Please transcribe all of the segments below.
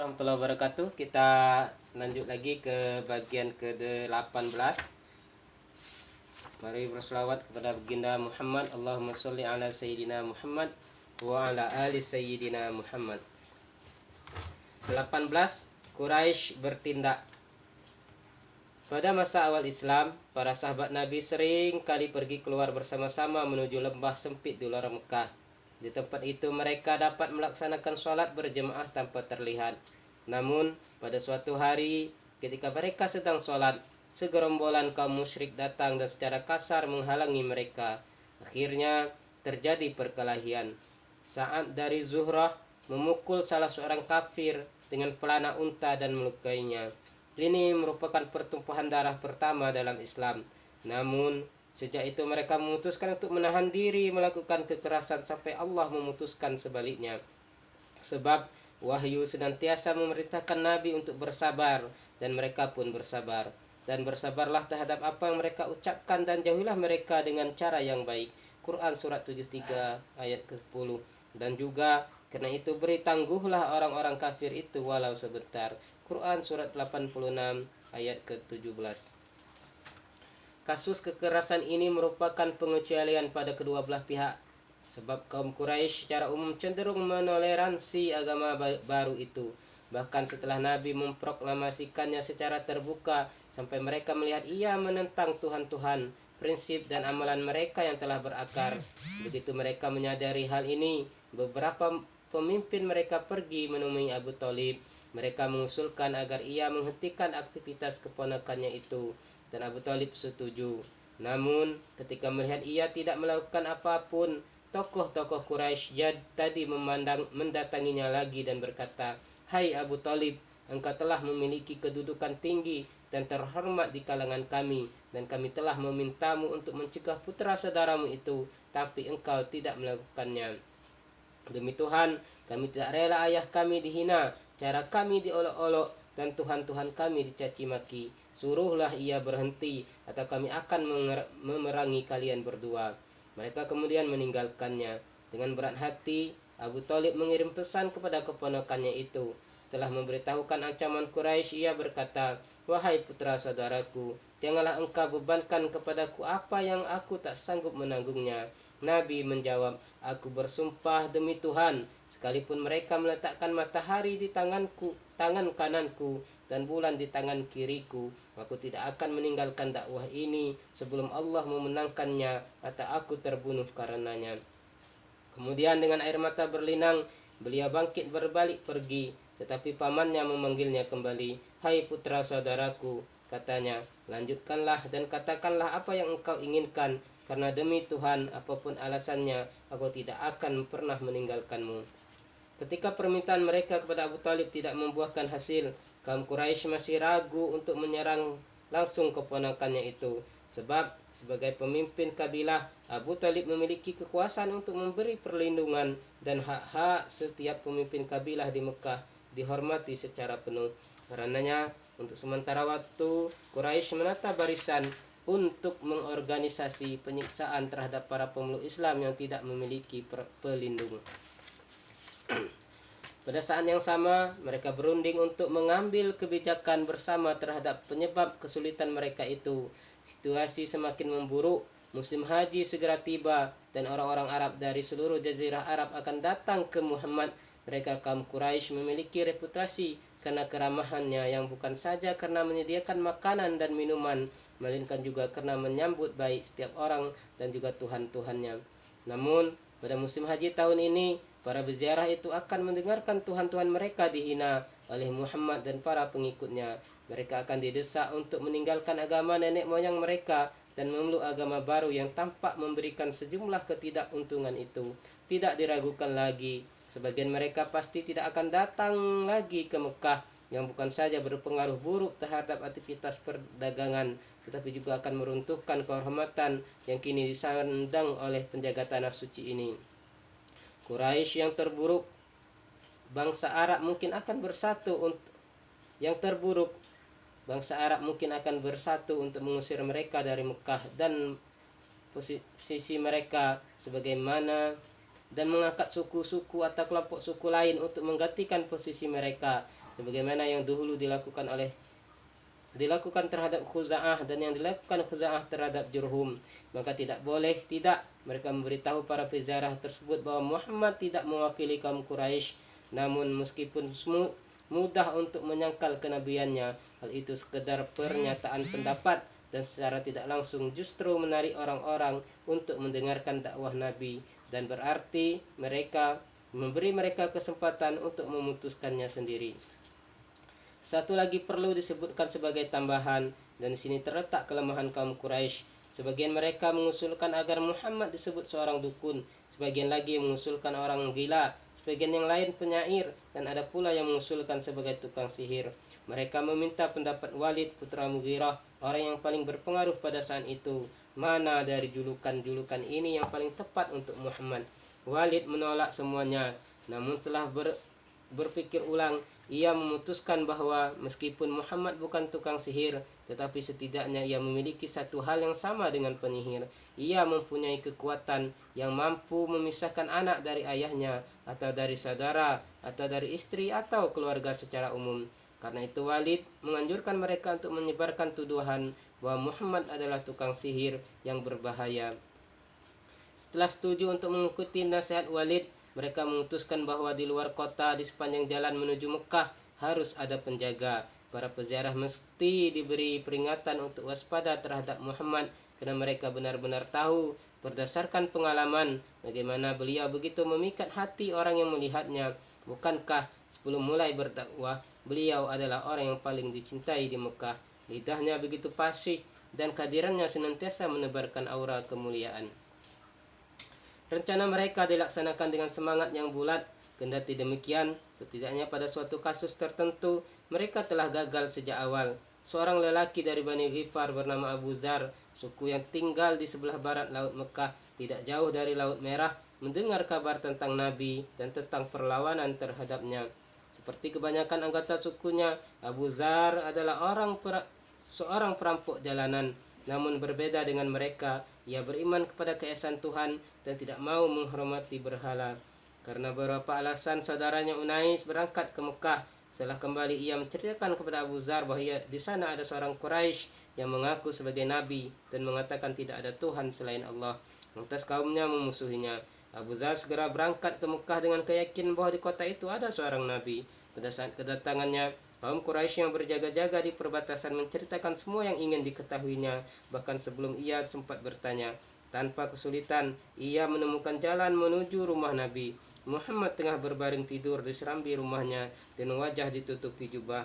warahmatullahi wabarakatuh. Kita lanjut lagi ke bagian ke-18. Mari berselawat kepada baginda Muhammad. Allahumma sholli ala sayyidina Muhammad wa ala ali sayyidina Muhammad. 18. Quraisy bertindak. Pada masa awal Islam, para sahabat Nabi sering kali pergi keluar bersama-sama menuju lembah sempit di luar Mekah. Di tempat itu mereka dapat melaksanakan sholat berjemaah tanpa terlihat. Namun pada suatu hari ketika mereka sedang sholat, segerombolan kaum musyrik datang dan secara kasar menghalangi mereka. Akhirnya terjadi perkelahian. Sa'ad dari Zuhrah memukul salah seorang kafir dengan pelana unta dan melukainya. Ini merupakan pertumpahan darah pertama dalam Islam. Namun sejak itu mereka memutuskan untuk menahan diri melakukan kekerasan sampai Allah memutuskan sebaliknya. Sebab wahyu senantiasa memerintahkan Nabi untuk bersabar, dan mereka pun bersabar. Dan bersabarlah terhadap apa yang mereka ucapkan, dan jauhilah mereka dengan cara yang baik. Quran surat 73 ayat ke-10. Dan juga karena itu beri tangguhlah orang-orang kafir itu walau sebentar. Quran surat 86 ayat ke-17. Kasus kekerasan ini merupakan pengecualian pada kedua belah pihak, sebab kaum Quraisy secara umum cenderung menoleransi agama baru itu. Bahkan setelah Nabi memproklamasikannya secara terbuka, sampai mereka melihat ia menentang Tuhan-Tuhan, prinsip dan amalan mereka yang telah berakar. Begitu mereka menyadari hal ini, beberapa pemimpin mereka pergi menemui Abu Thalib. Mereka mengusulkan agar ia menghentikan aktivitas keponakannya itu, dan Abu Thalib setuju. Namun ketika melihat ia tidak melakukan apapun, tokoh-tokoh Quraisy tadi mendatanginya lagi dan berkata, "Hai Abu Thalib, engkau telah memiliki kedudukan tinggi dan terhormat di kalangan kami, dan kami telah memintamu untuk mencegah putra saudaramu itu, tapi engkau tidak melakukannya. Demi Tuhan, kami tidak rela ayah kami dihina, cara kami diolok-olok, dan Tuhan-Tuhan kami dicaci maki. Suruhlah ia berhenti, atau kami akan memerangi kalian berdua." Mereka kemudian meninggalkannya. Dengan berat hati, Abu Thalib mengirim pesan kepada keponakannya itu. Setelah memberitahukan ancaman Quraisy, ia berkata, "Wahai putra saudaraku, janganlah engkau bebankan kepadaku apa yang aku tak sanggup menanggungnya." Nabi menjawab, "Aku bersumpah demi Tuhan, sekalipun mereka meletakkan matahari di tangan kananku dan bulan di tangan kiriku, aku tidak akan meninggalkan dakwah ini sebelum Allah memenangkannya atau aku terbunuh karenanya." Kemudian dengan air mata berlinang, beliau bangkit berbalik pergi. Tetapi pamannya memanggilnya kembali. "Hai putra saudaraku," katanya, "lanjutkanlah dan katakanlah apa yang engkau inginkan, karena demi Tuhan apapun alasannya, aku tidak akan pernah meninggalkanmu." Ketika permintaan mereka kepada Abu Thalib tidak membuahkan hasil, kaum Quraisy masih ragu untuk menyerang langsung keponakannya itu. Sebab sebagai pemimpin kabilah, Abu Thalib memiliki kekuasaan untuk memberi perlindungan, dan hak-hak setiap pemimpin kabilah di Mekah dihormati secara penuh. Karenanya untuk sementara waktu Quraisy menata barisan untuk mengorganisasi penyiksaan terhadap para pemeluk Islam yang tidak memiliki pelindung. Pada saat yang sama, mereka berunding untuk mengambil kebijakan bersama terhadap penyebab kesulitan mereka itu. Situasi semakin memburuk, musim haji segera tiba, dan orang-orang Arab dari seluruh jazirah Arab akan datang ke Muhammad. Mereka kaum Quraisy memiliki reputasi karena keramahannya, yang bukan saja karena menyediakan makanan dan minuman, melainkan juga karena menyambut baik setiap orang dan juga Tuhan-Tuhannya. Namun pada musim haji tahun ini, para peziarah itu akan mendengarkan Tuhan-Tuhan mereka dihina oleh Muhammad dan para pengikutnya. Mereka akan didesak untuk meninggalkan agama nenek moyang mereka dan memeluk agama baru yang tampak memberikan sejumlah ketidakuntungan itu. Tidak diragukan lagi, sebagian mereka pasti tidak akan datang lagi ke Mekah, yang bukan saja berpengaruh buruk terhadap aktivitas perdagangan, tetapi juga akan meruntuhkan kehormatan yang kini disandang oleh penjaga tanah suci ini. Quraisy yang terburuk, bangsa Arab mungkin akan bersatu untuk mengusir mereka dari Mekah dan posisi mereka dan mengangkat suku-suku atau kelompok suku lain untuk menggantikan posisi mereka. sebagaimana yang dahulu dilakukan terhadap Khuza'ah dan yang dilakukan Khuza'ah terhadap Jurhum. Maka tidak boleh tidak mereka memberitahu para peziarah tersebut bahwa Muhammad tidak mewakili kaum Quraisy. Namun meskipun mudah untuk menyangkal kenabiannya, hal itu sekedar pernyataan pendapat dan secara tidak langsung justru menarik orang-orang untuk mendengarkan dakwah Nabi, dan berarti memberi mereka kesempatan untuk memutuskannya sendiri. Satu lagi perlu disebutkan sebagai tambahan, dan di sini terletak kelemahan kaum Quraisy. Sebagian mereka mengusulkan agar Muhammad disebut seorang dukun, sebagian lagi mengusulkan orang gila, sebagian yang lain penyair, dan ada pula yang mengusulkan sebagai tukang sihir. Mereka meminta pendapat Walid putra Mughirah, orang yang paling berpengaruh pada saat itu. Mana dari julukan-julukan ini yang paling tepat untuk Muhammad? Walid menolak semuanya, namun setelah berpikir ulang, ia memutuskan bahwa meskipun Muhammad bukan tukang sihir, tetapi setidaknya ia memiliki satu hal yang sama dengan penyihir. Ia mempunyai kekuatan yang mampu memisahkan anak dari ayahnya, atau dari saudara, atau dari istri, atau keluarga secara umum. Karena itu Walid menganjurkan mereka untuk menyebarkan tuduhan bahwa Muhammad adalah tukang sihir yang berbahaya. Setelah setuju untuk mengikuti nasihat Walid, mereka memutuskan bahwa di luar kota, di sepanjang jalan menuju Mekah, harus ada penjaga. Para peziarah mesti diberi peringatan untuk waspada terhadap Muhammad, karena mereka benar-benar tahu berdasarkan pengalaman bagaimana beliau begitu memikat hati orang yang melihatnya. Bukankah sebelum mulai berdakwah, beliau adalah orang yang paling dicintai di Mekah. Lidahnya begitu fasih dan kehadirannya senantiasa menebarkan aura kemuliaan. Rencana mereka dilaksanakan dengan semangat yang bulat. Kendati demikian, setidaknya pada suatu kasus tertentu, mereka telah gagal sejak awal. Seorang lelaki dari Bani Ghifar bernama Abu Zar, suku yang tinggal di sebelah barat Laut Mekah, tidak jauh dari Laut Merah, mendengar kabar tentang Nabi dan tentang perlawanan terhadapnya. Seperti kebanyakan anggota sukunya, Abu Zar adalah seorang perampok jalanan. Namun berbeda dengan mereka, ia beriman kepada keesaan Tuhan dan tidak mau menghormati berhala. Karena beberapa alasan, saudaranya Unais berangkat ke Mekah. Setelah kembali, ia menceritakan kepada Abu Zar bahwa di sana ada seorang Quraisy yang mengaku sebagai nabi dan mengatakan tidak ada Tuhan selain Allah. Lantas kaumnya memusuhinya. Abu Zar segera berangkat ke Mekah dengan keyakinan bahwa di kota itu ada seorang nabi. Pada saat kedatangannya, kaum Quraisy yang berjaga-jaga di perbatasan menceritakan semua yang ingin diketahuinya. Bahkan sebelum ia sempat bertanya, tanpa kesulitan ia menemukan jalan menuju rumah Nabi. Muhammad tengah berbaring tidur di serambi rumahnya dengan wajah ditutupi jubah.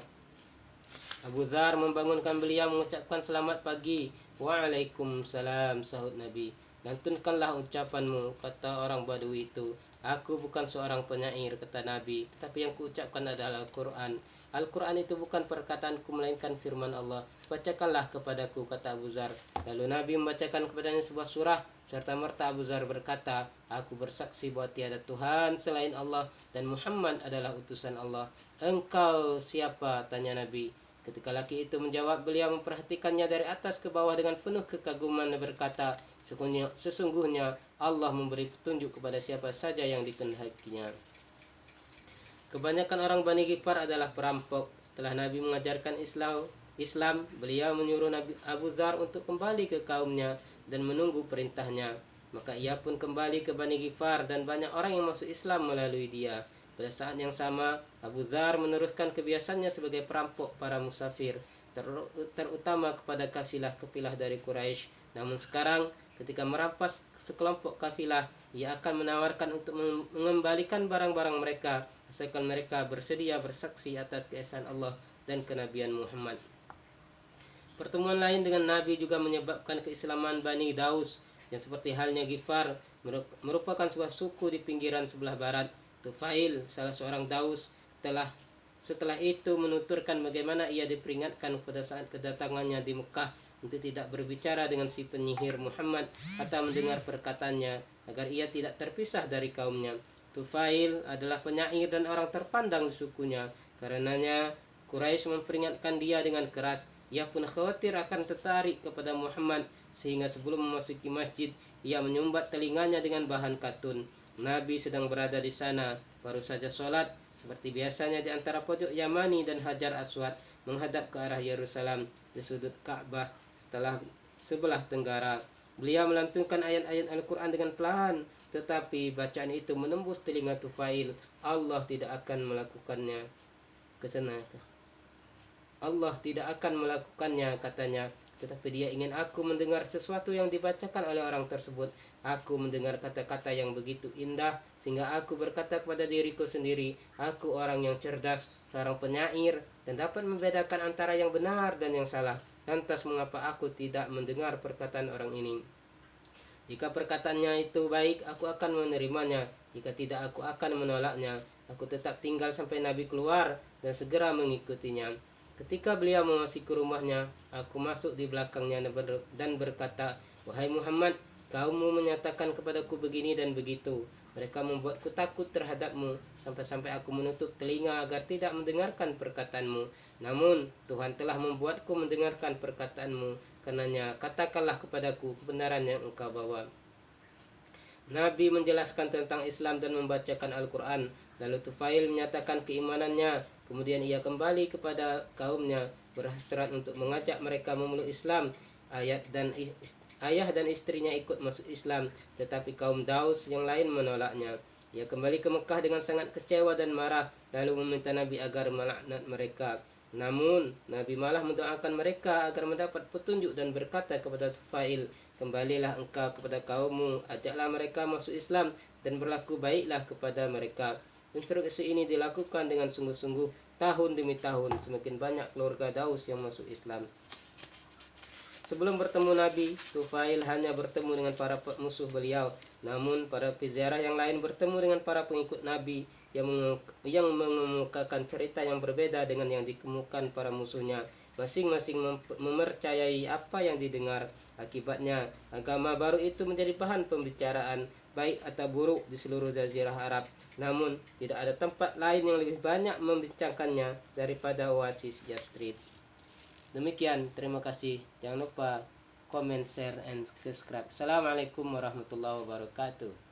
Abu Zar membangunkan beliau mengucapkan selamat pagi. Waalaikumsalam, sahut Nabi. Lantunkanlah ucapanmu, kata orang Badui itu. Aku bukan seorang penyair, kata Nabi, tetapi yang kuucapkan adalah Al-Quran. Al-Quran itu bukan perkataanku melainkan firman Allah. Bacakanlah kepadaku, kata Abu Zar. Lalu Nabi membacakan kepadanya sebuah surah. Serta merta Abu Zar berkata, aku bersaksi bahwa tiada Tuhan selain Allah dan Muhammad adalah utusan Allah. Engkau siapa? Tanya Nabi. Ketika laki itu menjawab, beliau memperhatikannya dari atas ke bawah dengan penuh kekaguman dan berkata, sesungguhnya Allah memberi petunjuk kepada siapa saja yang dikehendakinya. Kebanyakan orang Bani Ghifar adalah perampok. Setelah Nabi mengajarkan Islam, beliau menyuruh Nabi Abu Zar untuk kembali ke kaumnya dan menunggu perintahnya. Maka ia pun kembali ke Bani Ghifar dan banyak orang yang masuk Islam melalui dia. Pada saat yang sama, Abu Zar meneruskan kebiasaannya sebagai perampok para musafir, terutama kepada kafilah-kafilah dari Quraisy. Namun sekarang, ketika merampas sekelompok kafilah, ia akan menawarkan untuk mengembalikan barang-barang mereka, asalkan mereka bersedia bersaksi atas keesaan Allah dan kenabian Muhammad. Pertemuan lain dengan Nabi juga menyebabkan keislaman Bani Daus, yang seperti halnya Ghifar, merupakan sebuah suku di pinggiran sebelah barat. Tufail, salah seorang Daus, setelah itu menuturkan bagaimana ia diperingatkan pada saat kedatangannya di Mekah untuk tidak berbicara dengan si penyihir Muhammad atau mendengar perkataannya agar ia tidak terpisah dari kaumnya. Tufail adalah penyair dan orang terpandang di sukunya. Karenanya Quraisy memperingatkan dia dengan keras. Ia pun khawatir akan tertarik kepada Muhammad, sehingga sebelum memasuki masjid ia menyumbat telinganya dengan bahan katun. Nabi sedang berada di sana, baru saja sholat, Seperti biasanya di antara pojok Yamani dan Hajar Aswad menghadap ke arah Yerusalem di sudut Ka'bah sebelah tenggara. Beliau melantunkan ayat-ayat Al-Quran dengan pelan, tetapi bacaan itu menembus telinga Tufail. Allah tidak akan melakukannya. Allah tidak akan melakukannya, katanya. Tetapi dia ingin aku mendengar sesuatu yang dibacakan oleh orang tersebut. Aku mendengar kata-kata yang begitu indah, sehingga aku berkata kepada diriku sendiri, aku orang yang cerdas, seorang penyair, dan dapat membedakan antara yang benar dan yang salah. Lantas mengapa aku tidak mendengar perkataan orang ini? Jika perkataannya itu baik, aku akan menerimanya. Jika tidak, aku akan menolaknya. Aku tetap tinggal sampai Nabi keluar dan segera mengikutinya. Ketika beliau memasuki rumahnya, aku masuk di belakangnya dan berkata, wahai Muhammad, kaummu menyatakan kepadaku begini dan begitu. Mereka membuatku takut terhadapmu, sampai-sampai aku menutup telinga agar tidak mendengarkan perkataanmu. Namun Tuhan telah membuatku mendengarkan perkataanmu. Karenanya katakanlah kepadaku kebenaran yang engkau bawa. Nabi menjelaskan tentang Islam dan membacakan Al-Quran. Lalu Tufail menyatakan keimanannya. Kemudian ia kembali kepada kaumnya, berhasrat untuk mengajak mereka memeluk Islam. Ayah dan istrinya ikut masuk Islam, tetapi kaum Daus yang lain menolaknya. Ia kembali ke Mekah dengan sangat kecewa dan marah, lalu meminta Nabi agar melaknat mereka. Namun Nabi malah mendoakan mereka agar mendapat petunjuk dan berkata kepada Tufail, kembalilah engkau kepada kaummu, ajaklah mereka masuk Islam dan berlaku baiklah kepada mereka. Instruksi ini dilakukan dengan sungguh-sungguh tahun demi tahun. Semakin banyak keluarga Daus yang masuk Islam. Sebelum bertemu Nabi, Tufail hanya bertemu dengan para musuh beliau. Namun para peziarah yang lain bertemu dengan para pengikut Nabi yang mengemukakan cerita yang berbeda dengan yang dikemukakan para musuhnya. Masing-masing mempercayai apa yang didengar. Akibatnya, agama baru itu menjadi bahan pembicaraan, baik atau buruk di seluruh Jazirah Arab. Namun, tidak ada tempat lain yang lebih banyak membincangkannya daripada Oasis Yastrib. Demikian, terima kasih. Jangan lupa comment, share, and subscribe. Assalamualaikum warahmatullahi wabarakatuh.